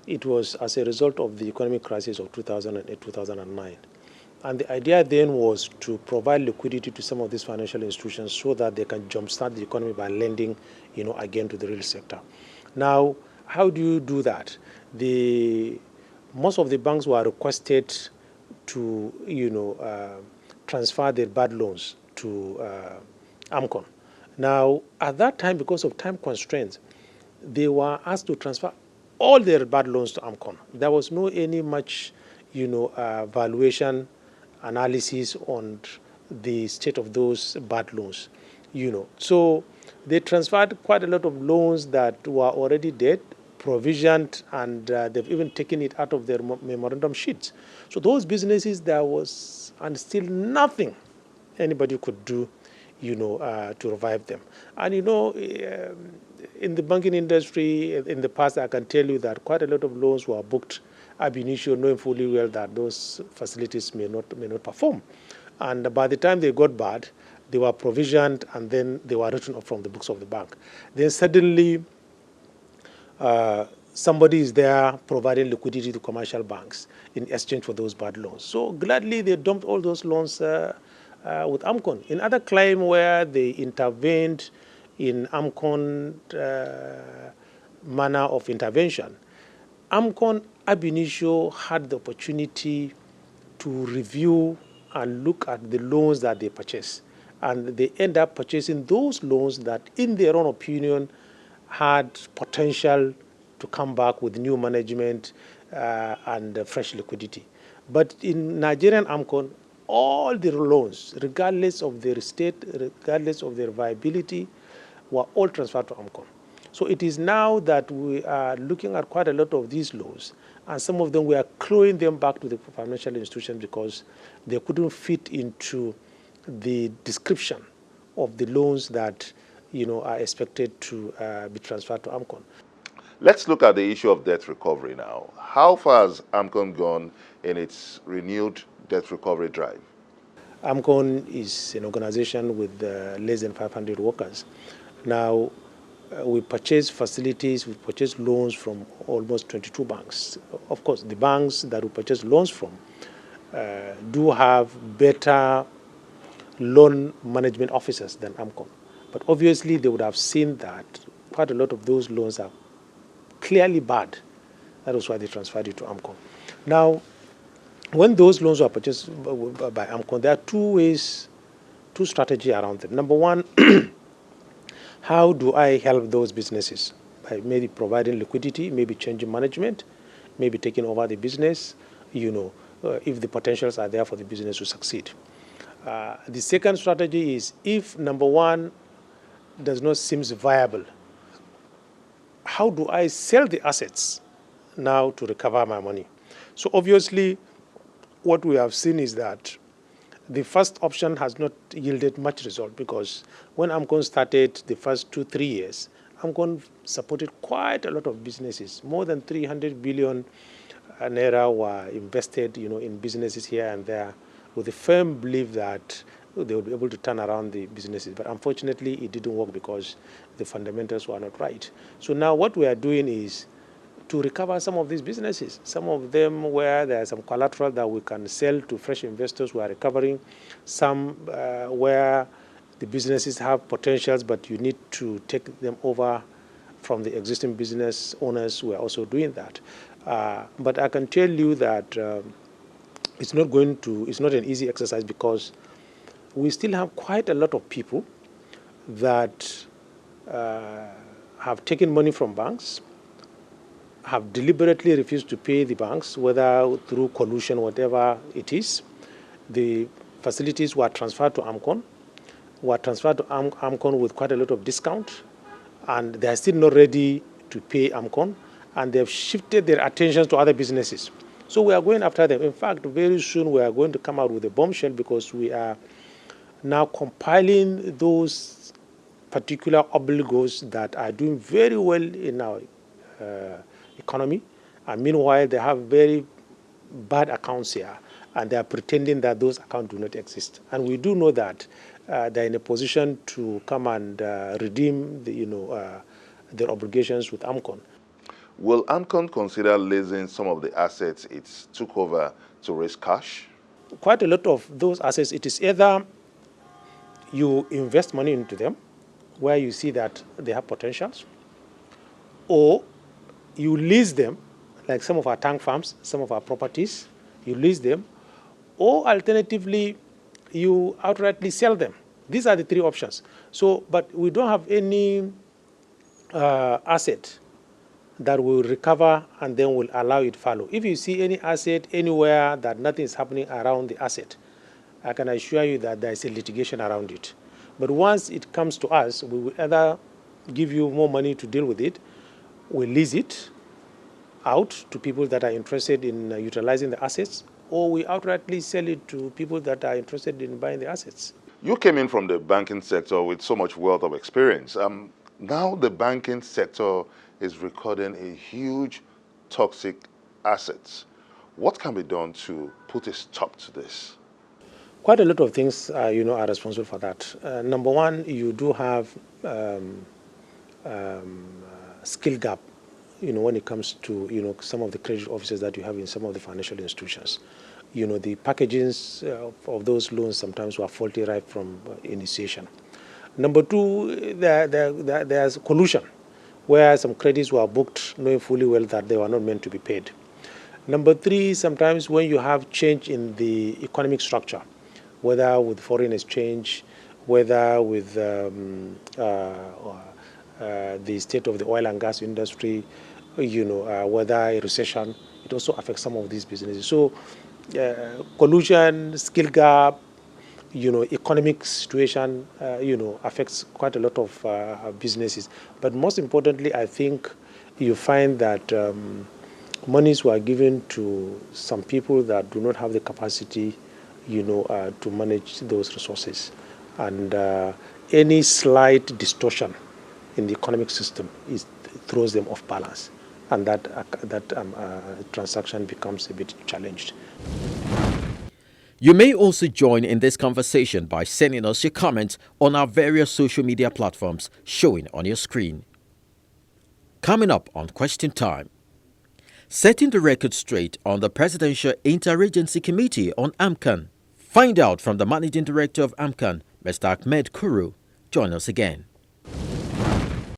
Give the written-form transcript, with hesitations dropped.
it was as a result of the economic crisis of 2008, 2009. And the idea then was to provide liquidity to some of these financial institutions so that they can jumpstart the economy by lending, again to the real sector. Now, how do you do that? Most of the banks were requested to, transfer their bad loans to AMCON. Now, at that time, because of time constraints, they were asked to transfer all their bad loans to AMCON. There was no any much, valuation analysis on the state of those bad loans, So they transferred quite a lot of loans that were already dead, provisioned, and they've even taken it out of their memorandum sheets. So those businesses, there was and still nothing anybody could do, to revive them. And in the banking industry, in the past, I can tell you that quite a lot of loans were booked ab initio, knowing fully well that those facilities may not perform. And by the time they got bad, they were provisioned and then they were written off from the books of the bank. Then suddenly, somebody is there providing liquidity to commercial banks in exchange for those bad loans. So gladly, they dumped all those loans with AMCON. In other claim where they intervened in AMCON manner of intervention, AMCON ab initio had the opportunity to review and look at the loans that they purchase. And they end up purchasing those loans that, in their own opinion, had potential to come back with new management and fresh liquidity. But in Nigerian AMCON, all the loans, regardless of their state, regardless of their viability, were all transferred to AMCON. So it is now that we are looking at quite a lot of these loans, and some of them we are clawing them back to the financial institutions because they couldn't fit into the description of the loans that are expected to be transferred to AMCON. Let's look at the issue of debt recovery now. How far has AMCON gone in its renewed debt recovery drive? AMCON is an organization with less than 500 workers. Now, we purchase facilities, we purchase loans from almost 22 banks. Of course, the banks that we purchase loans from do have better loan management officers than AMCON. But obviously, they would have seen that quite a lot of those loans are clearly bad. That was why they transferred it to AMCON. Now, when those loans were purchased by AMCON, there are two strategies around them. Number one, how do I help those businesses? By maybe providing liquidity, maybe changing management, maybe taking over the business, if the potentials are there for the business to succeed. The second strategy is if number one does not seem viable, how do I sell the assets now to recover my money? So obviously, what we have seen is that the first option has not yielded much result because when AMCON started the first 2-3 years, AMCON supported quite a lot of businesses. More than 300 billion naira were invested, in businesses here and there, with a firm belief that they would be able to turn around the businesses. But unfortunately, it didn't work because the fundamentals were not right. So now what we are doing is to recover some of these businesses. Some of them where there is some collateral that we can sell to fresh investors, we are recovering. Some where the businesses have potentials, but you need to take them over from the existing business owners. We are also doing that. But I can tell you that it's not an easy exercise because we still have quite a lot of people that have taken money from banks, have deliberately refused to pay the banks, whether through collusion, whatever it is. The facilities were transferred to AMCON, with quite a lot of discount, and they are still not ready to pay AMCON, and they have shifted their attention to other businesses. So we are going after them. In fact, very soon we are going to come out with a bombshell because we are now compiling those particular obligors that are doing very well in our economy, and meanwhile they have very bad accounts here, and they are pretending that those accounts do not exist. And we do know that they're in a position to come and redeem their obligations with AMCON. Will AMCON consider leasing some of the assets it took over to raise cash? Quite a lot of those assets, it is either you invest money into them where you see that they have potentials, or you lease them, like some of our tank farms, some of our properties, you lease them, or alternatively, you outrightly sell them. These are the three options. So, but we don't have any asset that will recover and then will allow it follow. If you see any asset anywhere that nothing is happening around the asset, I can assure you that there is a litigation around it. But once it comes to us, we will either give you more money to deal with it, we lease it out to people that are interested in utilizing the assets, or we outrightly sell it to people that are interested in buying the assets. You came in from the banking sector with so much wealth of experience. Now the banking sector is recording a huge toxic assets. What can be done to put a stop to this? Quite a lot of things, are responsible for that. Number one, you do have skill gap, when it comes to, some of the credit officers that you have in some of the financial institutions. The packagings of those loans sometimes were faulty right from initiation. Number two, there's collusion, where some credits were booked knowing fully well that they were not meant to be paid. Number three, sometimes when you have change in the economic structure, whether with foreign exchange, whether with the state of the oil and gas industry, whether a recession, it also affects some of these businesses. So collusion, skill gap, economic situation, affects quite a lot of businesses. But most importantly, I think you find that monies were given to some people that do not have the capacity, to manage those resources. And any slight distortion in the economic system throws them off balance. And that transaction becomes a bit challenged. You may also join in this conversation by sending us your comments on our various social media platforms showing on your screen. Coming up on Question Time, setting the record straight on the Presidential Interagency Committee on AMCON. Find out from the Managing Director of AMCON, Mr. Ahmed Kuru. Join us again.